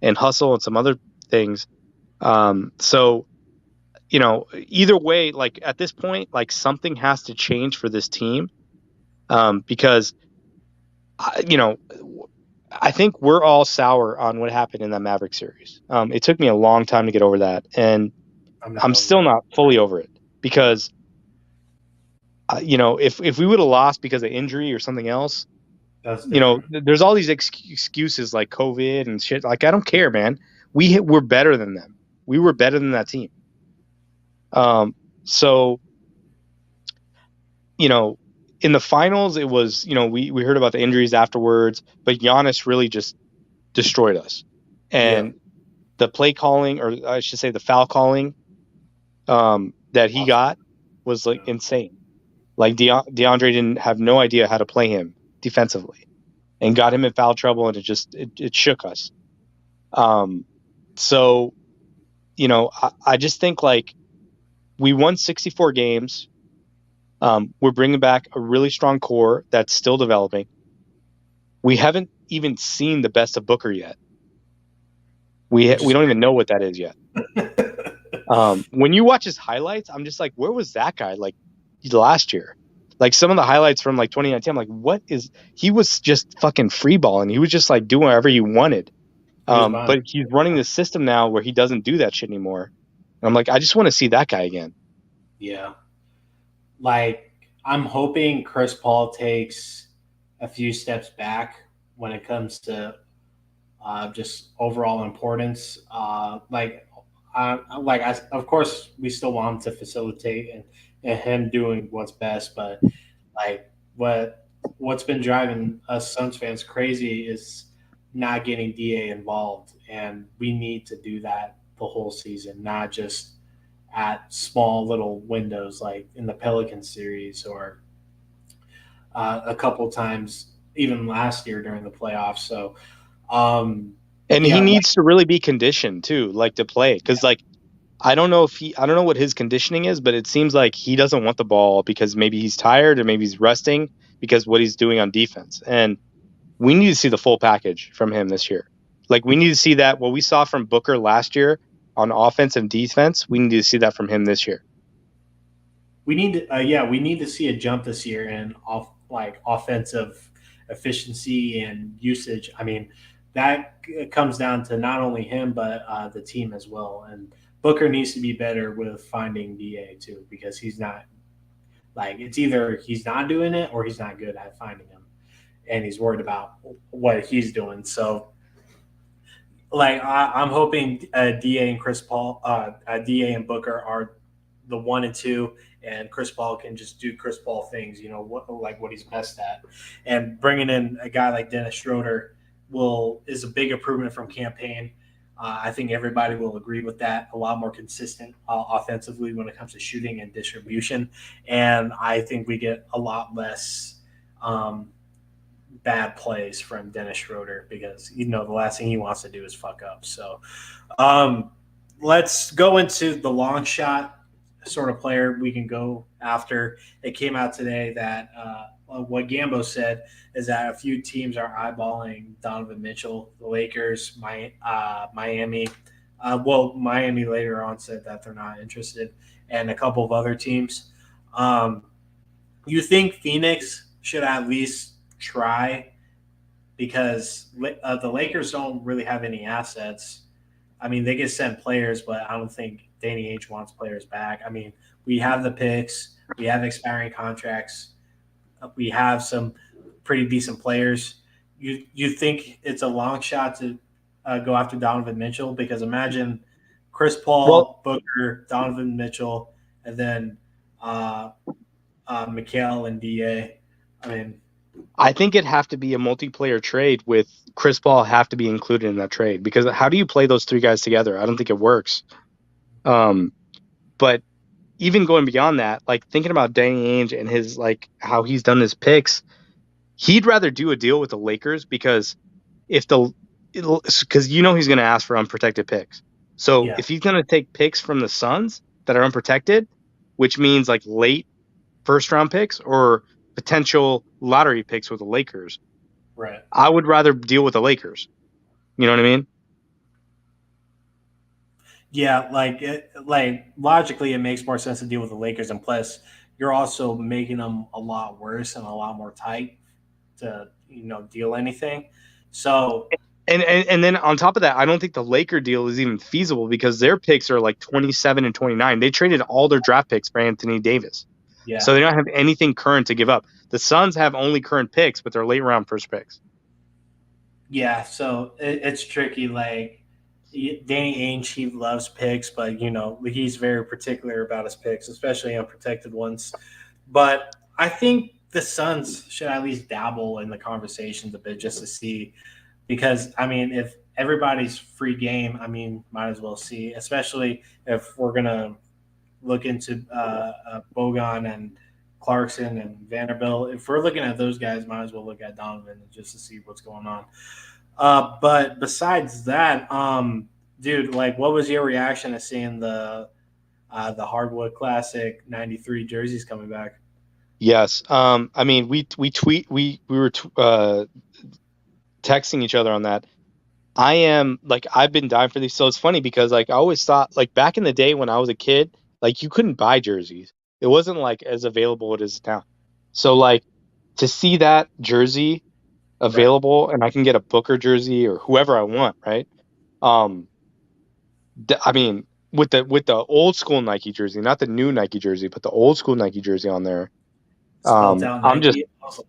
and hustle and some other things. So either way, like at this point, like something has to change for this team, because you know I think we're all sour on what happened in that Maverick series. It took me a long time to get over that, and I'm not I'm over still it. not fully over it because if we would have lost because of injury or something else, That's different. there's all these excuses like COVID and shit. Like, I don't care, man. We're better than them. We were better than that team. So you know, in the finals, it was, we heard about the injuries afterwards, but Giannis really just destroyed us. Yeah. And the play calling, or I should say the foul calling, that he Awesome. got was like Yeah. insane. Like DeAndre didn't have no idea how to play him defensively, and got him in foul trouble, and it shook us. Um, so I just think like we won 64 games. We're bringing back a really strong core that's still developing. We haven't even seen the best of Booker yet. Which We is don't even know what that is yet. When you watch his highlights, I'm just like, where was that guy like last year? Like some of the highlights from like 2019, I'm like, what is? He was just fucking free balling. He was just like doing whatever he wanted. he was behind. But he's running the system now where he doesn't do that shit anymore. And I'm like, I just want to see that guy again. Yeah. Like I'm hoping Chris Paul takes a few steps back when it comes to just overall importance. Of course, we still want him to facilitate and him doing what's best, but like what's been driving us Suns fans crazy is not getting Da involved, and we need to do that the whole season, not just at small little windows like in the Pelican series or a couple times even last year during the playoffs. So um, And he yeah, like, needs to really be conditioned too, like to play. Because like I don't know what his conditioning is, but it seems like he doesn't want the ball because maybe he's tired or maybe he's resting because what he's doing on defense. And we need to see the full package from him this year. Like we need to see that what we saw from Booker last year on offense and defense. We need to see that from him this year. we need to see a jump this year in offensive efficiency and usage. I mean, that comes down to not only him but the team as well. And Booker needs to be better with finding Da too, because he's not like it's either he's not doing it or he's not good at finding him, and he's worried about what he's doing. So I'm hoping Da and Chris Paul, Da and Booker are the 1 and 2, and Chris Paul can just do Chris Paul things. You know what he's best at, and bringing in a guy like Dennis Schroeder is a big improvement from campaign. I think everybody will agree with that. A lot more consistent offensively when it comes to shooting and distribution, and I think we get a lot less bad plays from Dennis Schroeder because the last thing he wants to do is fuck up. So um, let's go into the long shot sort of player we can go after. It came out today that what Gambo said is that a few teams are eyeballing Donovan Mitchell, the Lakers, Miami. Miami later on said that they're not interested, and a couple of other teams. Um, you think Phoenix should at least try because the Lakers don't really have any assets. I mean, they can send players, but I don't think Danny H wants players back. I mean, we have the picks, we have expiring contracts, we have some pretty decent players. You think it's a long shot to go after Donovan Mitchell? Because imagine Chris Well, Paul, Booker, Donovan Mitchell, and then uh, Mikal and Da. I mean, I think it'd have to be a multiplayer trade with Chris Paul have to be included in that trade because how do you play those three guys together? I don't think it works. Um, but even going beyond that, like thinking about Danny Ainge and his like how he's done his picks, he'd rather do a deal with the Lakers because if the because he's going to ask for unprotected picks. So yeah, if he's going to take picks from the Suns that are unprotected, which means like late first round picks or potential lottery picks with the Lakers, right. I would rather deal with the Lakers. You know what I mean? Yeah, like logically, it makes more sense to deal with the Lakers, and plus, you're also making them a lot worse and a lot more tight to deal anything. So And then on top of that, I don't think the Laker deal is even feasible because their picks are like 27 and 29. They traded all their draft picks for Anthony Davis. Yeah. So they don't have anything current to give up. The Suns have only current picks, but they're late round first picks. Yeah, so it's tricky. Like Danny Ainge, he loves picks, but he's very particular about his picks, especially unprotected ones. But I think the Suns should at least dabble in the conversations a bit just to see, because I mean, if everybody's free game, I mean, might as well see, especially if we're gonna look into Bogan and Clarkson and Vanderbilt. If we're looking at those guys, might as well look at Donovan just to see what's going on. But besides that, dude, like, what was your reaction to seeing the Hardwood Classic '93 jerseys coming back? Yes. I mean, we were texting each other on that. I am like I've been dying for these. So it's funny because like I always thought like back in the day when I was a kid, like you couldn't buy jerseys. It wasn't like as available as it is now. So like to see that jersey Right. available and I can get a Booker jersey or whoever I want, right? Um I mean with the old school Nike jersey, not the new Nike jersey, but the old school Nike jersey on there. Spelt out I'm just Nike. Also,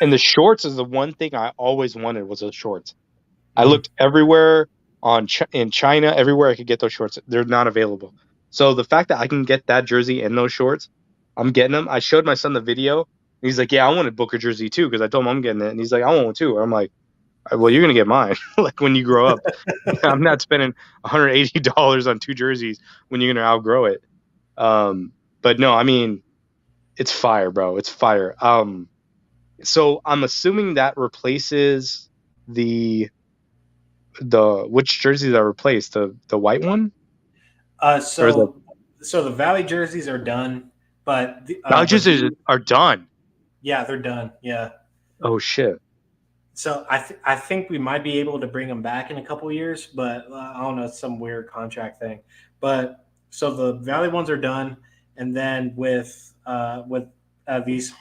and the shorts is the one thing I always wanted was the shorts. I mm, looked everywhere in China, everywhere I could get those shorts. They're not available. So the fact that I can get that jersey and those shorts, I'm getting them. I showed my son the video. And he's like, "Yeah, I wanted Booker jersey too," because I told him I'm getting it, and he's like, "I want one too." And I'm like, "Well, you're gonna get mine. Like when you grow up, I'm not spending $180 on two jerseys when you're gonna outgrow it." Um, but no, I mean, it's fire, bro. It's fire. So I'm assuming that replaces the which jerseys are replaced? The white one? uh, Or is it so so the Valley jerseys are done, but the the jerseys blue, are done? yeah, they're done. Yeah. Oh shit. So I think we might be able to bring him back in a couple years, but I don't know, it's some weird contract thing. But so the Valley ones are done, and then with these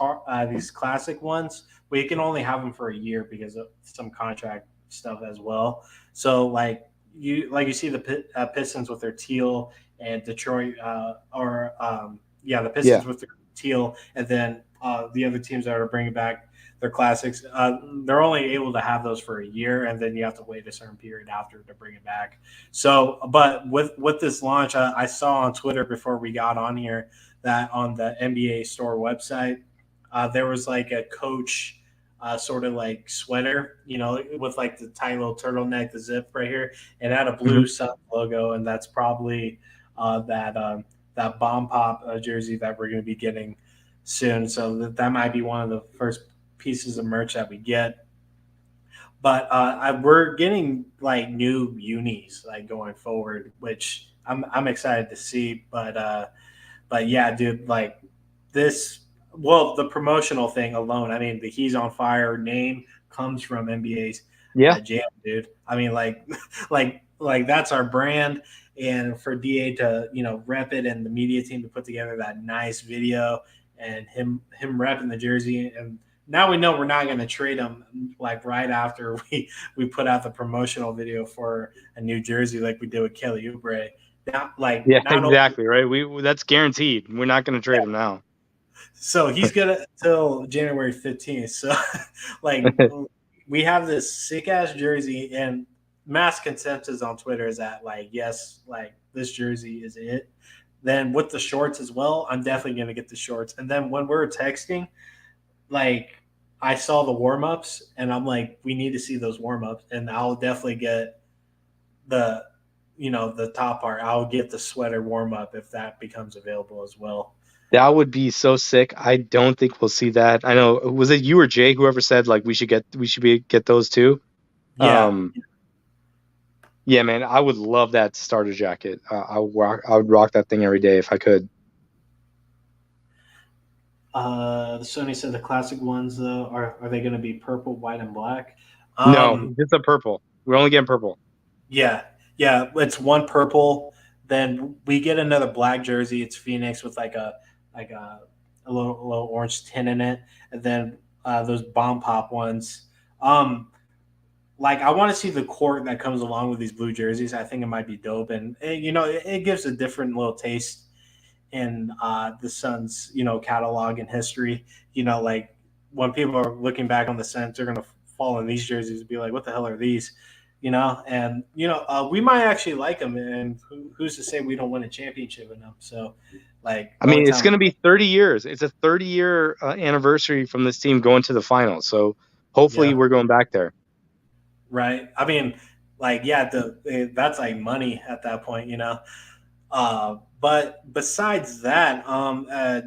classic ones, we can only have them for a year because of some contract stuff as well. So like you see the Pistons with their teal, and Detroit or yeah, the Yeah. Pistons with their teal, and then the other teams that are bringing back their classics. They're only able to have those for a year, and then you have to wait a certain period after to bring it back. So, but with this launch, I saw on Twitter before we got on here that on the NBA store website, there was like a coach. Sort of like sweater, with like the tiny little turtleneck, the zip right here, and had a Hmm. blue Sun logo, and that's probably that bomb pop jersey that we're going to be getting soon. So that might be one of the first pieces of merch that we get. But we're getting like new unis like going forward, which I'm excited to see. But yeah, dude, like this. Well, the promotional thing alone. I mean, the He's on Fire name comes from NBA's Yeah. Jam, dude. I mean, like, like that's our brand, and for Da to rep it, and the media team to put together that nice video, and him repping the jersey, and now we know we're not going to trade him like right after we put out the promotional video for a new jersey like we did with Kelly Oubre. Now, like Yeah, not only exactly, right? We that's guaranteed. We're not going to trade him now. so he's gonna till January 15th. So like we have this sick ass jersey, and mass consensus on Twitter is that like yes, like this jersey is it. Then with the shorts as well, I'm definitely gonna get the shorts. And then when we are texting, like I saw the warm ups, and I'm like, we need to see those warm ups, and I'll definitely get the the top part. I'll get the sweater warm up if that becomes available as well. That would be so sick. I don't think we'll see that. I know was it you or Jay whoever said like we should get those too? Yeah. Um yeah, man, I would love that starter jacket. I would rock that thing every day if I could. The Sony said the classic ones though are they going to be purple, white, and black? No, Um, just a purple. We're only getting purple. yeah, yeah. It's one purple. Then we get another black jersey. It's Phoenix with like a little orange tint in it, and then those bomb pop ones. Um, like I want to see the court that comes along with these blue jerseys. I think it might be dope, and it gives a different little taste in the Suns, catalog and history. Like when people are looking back on the Suns, they're gonna fall in these jerseys and be like, "What the hell are these?" And we might actually like them, and who's to say we don't win a championship in them? So, like, I only mean, it's time, going to be 30 years. It's a 30-year anniversary from this team going to the finals. So hopefully yeah, we're going back there. right. I mean, like, yeah, that's like money at that point. But besides that,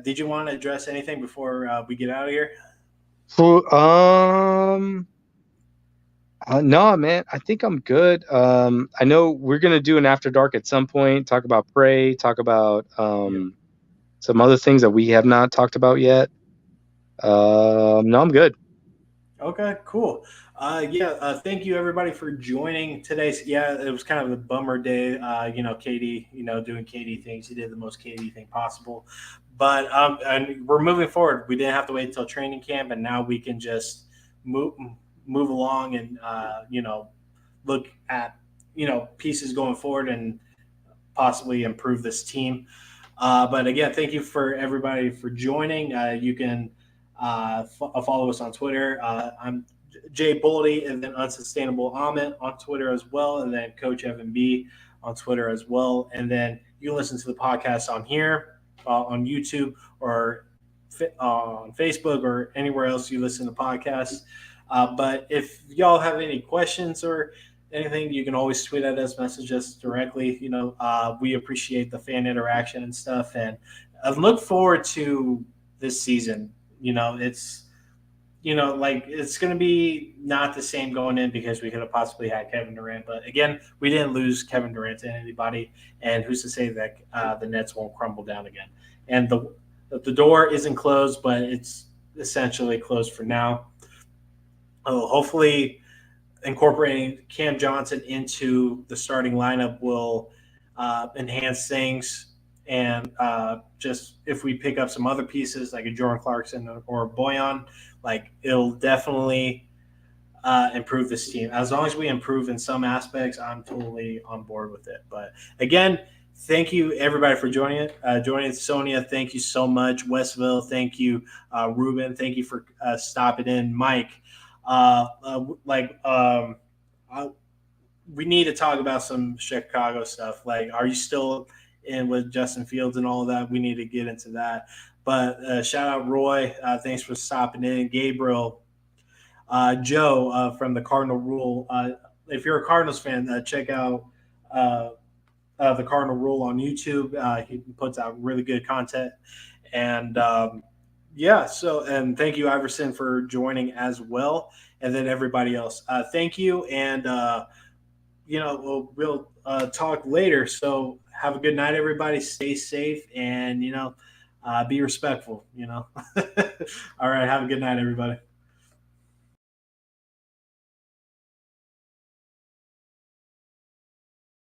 did you want to address anything before we get out of here? So, no, man, I think I'm good. I know we're going to do an after dark at some point, talk about Prey, talk about Yep. some other things that we have not talked about yet. No, I'm good. Okay, cool. Yeah, thank you everybody for joining today's. Yeah, it was kind of a bummer day. Katie, doing Katie things. He did the most Katie thing possible, but and we're moving forward. We didn't have to wait until training camp, and now we can just move along and look at pieces going forward and possibly improve this team. But again, thank you for everybody for joining. You can follow us on Twitter. I'm Jay Boldy, and then Unsustainable Amit on Twitter as well, and then Coach Evan B on Twitter as well. And then you can listen to the podcast on here, on YouTube, or on Facebook, or anywhere else you listen to podcasts. But if y'all have any questions or anything, you can always tweet at us, message us directly. We appreciate the fan interaction and stuff, and I look forward to this season. It's like it's going to be not the same going in because we could have possibly had Kevin Durant, but again, we didn't lose Kevin Durant to anybody, and who's to say that the Nets won't crumble down again? And the door isn't closed, but it's essentially closed for now. Hopefully, incorporating Cam Johnson into the starting lineup will enhance things. And just if we pick up some other pieces like a Jordan Clarkson or a Boyan, like it'll definitely improve this team. As long as we improve in some aspects, I'm totally on board with it. But again, thank you everybody for joining it. Joining Sonia, thank you so much. Westville, thank you. Ruben, thank you for stopping in. Mike, like we need to talk about some Chicago stuff. Like, are you still in with Justin Fields and all of that? We need to get into that. But shout out Roy. Thanks for stopping in. Gabriel, Joe from the Cardinal Rule. If you're a Cardinals fan, check out the Cardinal Rule on YouTube. He puts out really good content. And yeah, and thank you, Iverson, for joining as well. And then everybody else. Thank you. And, we'll talk later. So have a good night, everybody. Stay safe and, be respectful. All right. Have a good night, everybody.